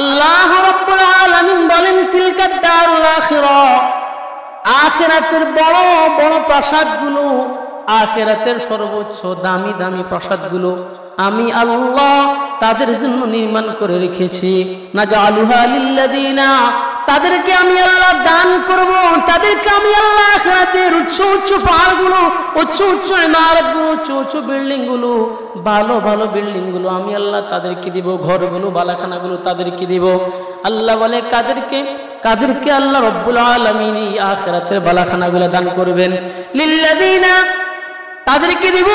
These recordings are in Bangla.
আল্লাহ রাব্বুল আলামিন বলেন তিলকা দারুল আখিরা, আখিরাতের বড় বড় প্রাসাদগুলো, আখিরাতের সর্বোচ্চ দামি দামি প্রাসাদগুলো আমি আল্লাহ তাদের জন্য নির্মাণ করে রেখেছি। নাজালুহা লিল্লাযিনা, তাদেরকে আমি আল্লাহ দান করব, তাদেরকে আমি আল্লাহ আখিরাতের উচ্চ উচ্চ পাহাড়গুলো, উচ্চ উচ্চ ইমারতগুলো, উচ্চ উচ্চ বিল্ডিংগুলো, ভালো ভালো বিল্ডিংগুলো আমি আল্লাহ তাদেরকে দিব, ঘরগুলো বালাখানাগুলো তাদেরকে দিব। আল্লাহ বলে কাদেরকে আল্লাহ রব্বুল আলামিন এই আখিরাতের বালাখানাগুলো দান করবেন। লিল্লাযিনা, তাদেরকে দিব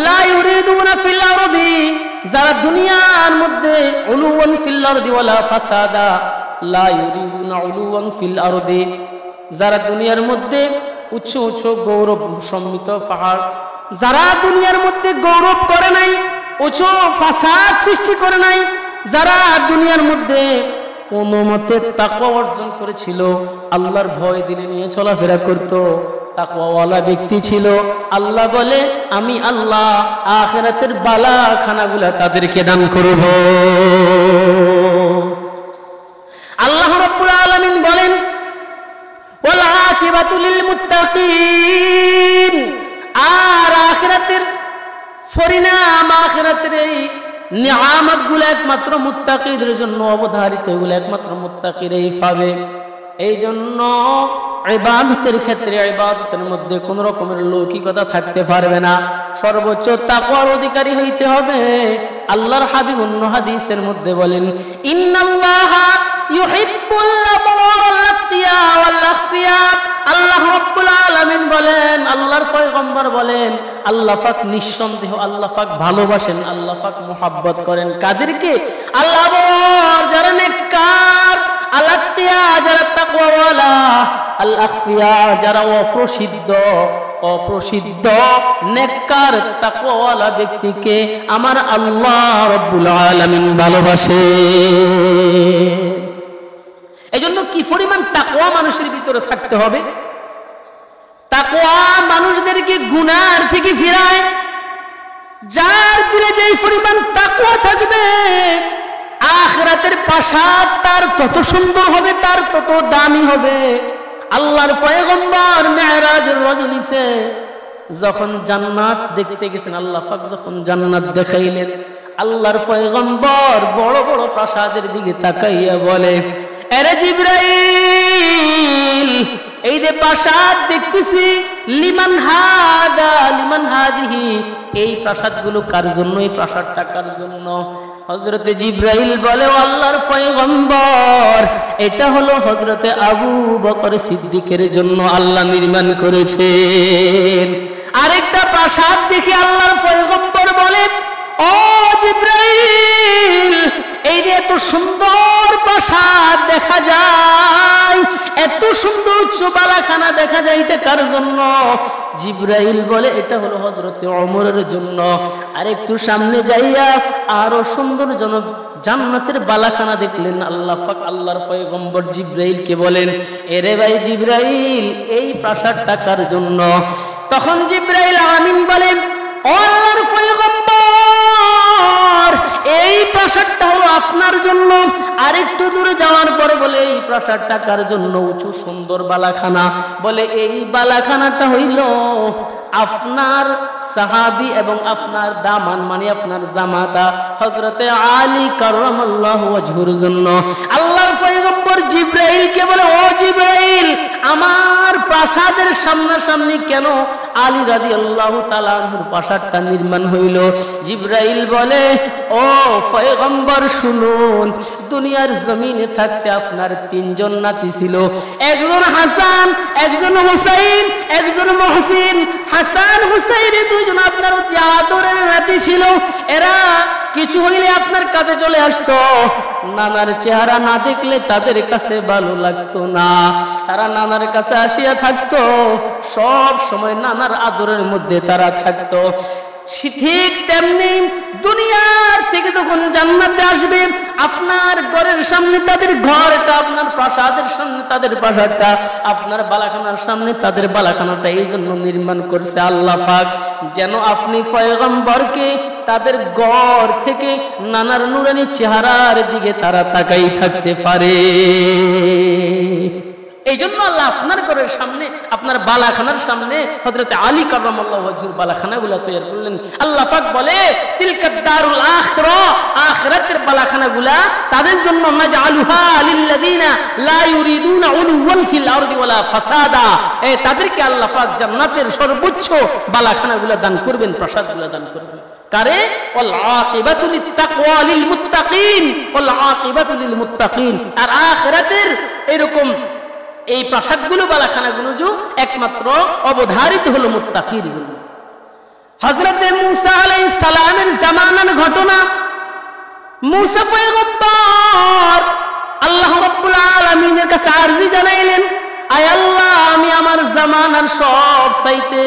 লা ইউরিদুনা ফিল আরদি, যারা দুনিয়ার মধ্যে উলুওয়ান ফিল আরদি ওয়ালা ফাসাদা, লা ইউরিদুনা উলুওয়ান ফিল আরদি, যারা দুনিয়ার মধ্যে উচ্চ উচ্চ গৌরব সমৃদ্ধ পাহাড়, যারা দুনিয়ার মধ্যে গৌরব করে নাই, উচ্চ ফাসাদ সৃষ্টি করে নাই, যারা দুনিয়ার মধ্যে কোন মতে তাকওয়া অর্জন করেছিল, আল্লাহর ভয় দিলে নিয়ে চলাফেরা করত, তাকওয়াওয়ালা ব্যক্তি ছিল, আল্লাহ বলে আমি আল্লাহ আখিরাতের বালাখানাগুলা তাদেরকে দান করব। আল্লাহ রাব্বুল আলামিন বলেন ওয়াল আকিবাতু লিল মুত্তাকিন, আর আখিরাতের পরিণাম, আখিরাতের এই নিয়ামতগুলো একমাত্র মুত্তাকিদের জন্য অবধারিত, এগুলো একমাত্র মুত্তাকিরাই পাবে। এই জন্য ইবাদতের ক্ষেত্রে, ইবাদতের মধ্যে কোন রকমের লৌকিকতা থাকতে পারবে না, সর্বোচ্চ তাকওয়ার অধিকারী হইতে হবে। আল্লাহর হাবিব অন্য হাদিসের মধ্যে বলেন ইন্নাল্লাহা ইউহিব্বুল আবরার আল-আতকিয়া ওয়াল আখফিয়া, আল্লাহ রাব্বুল আলামিন বলেন, আল্লাহর পয়গম্বর বলেন, আল্লাহ পাক নিঃসন্দেহ আল্লাহ পাক ভালোবাসেন, আল্লাহ পাক মুহাব্বত করেন কাদেরকে? আল্লাহ আবরার, যারা নেককার, আল-আতকিয়া যারা তাকওয়াওয়ালা, আল-আখফিয়া যারা অপ্রসিদ্ধ নেককার তাকওয়াওয়ালা ব্যক্তিকে আমার আল্লাহ রাব্বুল আলামিন ভালোবাসে। এজন্য কি পরিমাণ তাকওয়া মানুষের ভিতরে থাকতে হবে। তাকওয়া মানুষদেরকে গুনার থেকে ফিরায়, যার দিলে যেই পরিমাণ তাকওয়া থাকবে আখিরাতের প্রাসাদ তার তত সুন্দর হবে, তার তত দামি হবে। আল্লাহর পয়গম্বর মেরাজের রজনীতে যখন জান্নাত দেখতে গেছেন, আল্লাহ পাক যখন জান্নাত দেখাইলেন, আল্লাহর পয়গম্বর বড় বড় প্রাসাদের দিকে তাকাইয়া বলে, আরে জিবরাইল, এই যে প্রাসাদ দেখতেছি, লিমান হাদা লিমান হাদিহি, এই প্রাসাদগুলো কার জন্য, এই প্রাসাদটা কার জন্য? হযরতে জিবরাইল বলে, ও আল্লাহর পয়গম্বর, এটা হলো হযরতে আবু বকর সিদ্দিকের জন্য আল্লাহ নির্মাণ করেছেন। আরেকটা প্রাসাদ দেখে আল্লাহর পয়গম্বর বলে, ও জিবরাইল, এই যে এত সুন্দর প্রাসাদ দেখা যায়, এত সুন্দর উচ্চ বালাখানা দেখা যায়, এটা কার জন্য? জিবরাইল বলে, এটা হলো হযরতে ওমরের জন্য। আর একটু সামনে যাইয়া আরো সুন্দরজনক জান্নাতের বালাখানা দেখলেন। আল্লাহ পাক আল্লাহর পয়গম্বর জিবরাইলকে বলেন, এরে ভাই জিবরাইল, এই প্রাসাদটা কার জন্য? তখন জিবরাইল আমিন বলেন, ও আল্লাহর পয়গম্বর, এই প্রাসাদটা হলো আপনার জন্য। আরেকটু দূরে যাওয়ার পরে বলে, এই প্রাসাদটা কার জন্য? উঁচু সুন্দর বালাখানা। বলে, এই বালাখানাটা হইল আপনার সাহাবী এবং আপনার দামান, মানে আপনার জামাতা হযরতে আলী কাররামাল্লাহু ওয়াজহুর জন্য। আল্লাহর পয়গম্বর জিবরাইলকে বলে, ও জিবরাইল, আমার প্রাসাদের সামনাসামনি কেন আলী রাদিয়াল্লাহু তাআলা আনহুর প্রাসাদটা নির্মাণ হইল? জিবরাইল বলে, ও পয়গম্বর শুনুন, দুনিয়ার জমিনে থাকতে আপনার তিনজন নাতি ছিল, একজন হাসান, একজন হুসাইন, একজন মুহসিন। হাসান হুসাইন দুইজন আপনার অতি আদরের নাতি ছিল। এরা কিছু হইলে আপনার কাছে চলে আসতো, নানার চেহারা না দেখলে তাদের কাছে ভালো লাগতো না, তারা নানার কাছে আসিয়া থাকতো, সব সময় নানার আদরের মধ্যে তারা থাকতো। ঠিক তেমনি দুনিয়ার থেকে যখন জান্নাতে আসবে, আপনার ঘরের সামনে তাদের ঘরটা, আপনার প্রাসাদের সামনে তাদের প্রাসাদটা, আপনার বালাখানার সামনে তাদের বালাখানাটা এই জন্য নির্মাণ করছে আল্লাহ পাক, যেন আপনি পয়গম্বরকে তাদের গড় থেকে নানার নুরানি চেহারার দিকে তারা তাকাই থাকতে পারে। এই জন্য আল্লাহ আপনার ঘরের সামনে, আপনার বালাখানার সামনে হযরত আলী কারামাল্লাহু ওয়াজহুর বালাখানাগুলো তৈরি করলেন। আল্লাহ পাক বলে তিলকা দারুল আখিরা, আখিরাতের বালাখানাগুলা তাদের জন্য, নাজআলুহা লিল্লাযিনা লা ইউরিদুনা উলুওয়ান ফিল আরদি ওয়ালা ফাসাদা, তাদেরকে আল্লাহ পাক জান্নাতের সর্বোচ্চ বালাখানাগুলা দান করবেন, প্রাসাদগুলা দান করবেন। কারে? ওয়াল আকিবাতু লিত্তাকওয়া লিল মুত্তাকিন, ওয়াল আকিবাতু লিল মুত্তাকিন। আর আখিরাতের এরকম এই প্রাসাদগুলো, বালাখানাগুলো যে একমাত্র অবধারিত হলো মুত্তাকির জন্য। হযরত মূসা আলাইহিস সালামের জামানার ঘটনা। মূসা পয়গম্বর আল্লাহ রাব্বুল আলামিনের কাছে আরজি জানাইলেন, আয় আল্লাহ, আমি আমার জামানার সব চাইতে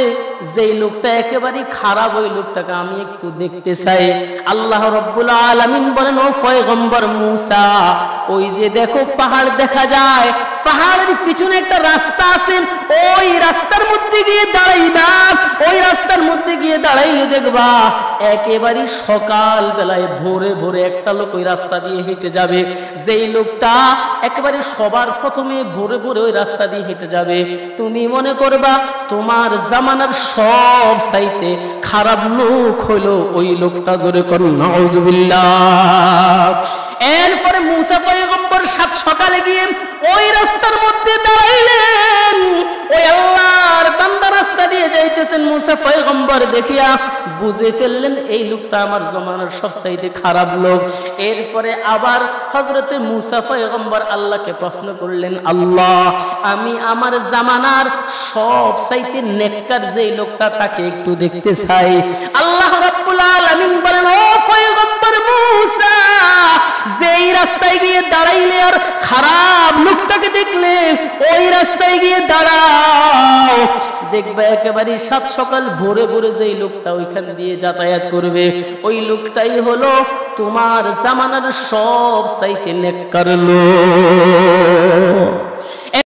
যেই লোকটা একেবারে খারাপ, ওই লোকটাকে আমি একটু দেখতে চাই। আল্লাহ রাব্বুল আলামিন বলেন, ও পয়গম্বর মূসা, ওই যে দেখো পাহাড় দেখা যায়, পাহাড়ের পিছনে একটা রাস্তা আছে, ওই রাস্তার মধ্যে গিয়ে দাঁড়াইবা। ওই রাস্তার মধ্যে গিয়ে দাঁড়াইলে দেখবা একেবারে সকাল বেলায় ভোরে ভোরে একটা লোক ওই রাস্তা দিয়ে হেঁটে যাবে। যেই লোকটা একেবারে সবার প্রথমে ভোরে ভোরে ওই রাস্তা দিয়ে হেঁটে যাবে, তুমি মনে করবা তোমার জামানার সব চাইতে খারাপ লোক হলো ওই লোকটা। জোরে করুন নাউজুবিল্লাহ। এরপরে মূসা পয়গম্বর সাত সকালে গিয়ে ওই রাস্তার মধ্যে দাঁড়াইলেন। ওই আল্লাহর বান্দা রাস্তা দিয়ে যাইতেছেন, মূসা পয়গম্বর দেখিয়া বুঝে ফেললেন এই লোকটা আমার জামানার সবচাইতে খারাপ লোক। এরপরে আবার হযরতে মূসা পয়গম্বর আল্লাহকে প্রশ্ন করলেন, আল্লাহ, আমি আমার জামানার সবচাইতে নেককার যেই লোকটা তাকে একটু দেখতে চাই। আল্লাহ রাব্বুল আলামিন বলেন, ও পয়গম্বর মূসা, যেই রাস্তায় গিয়ে দাঁড়াইলে আর খারাপ লোকটাকে দেখলে ওই রাস্তায় গিয়ে দাঁড়াও, দেখবে একেবারে সাত সকাল ভোরে ভোরে যেই লোকটা ওইখান দিয়ে যাতায়াত করবে, ওই লোকটাই হলো তোমার জামানার সব চাইতে নেককার লোক।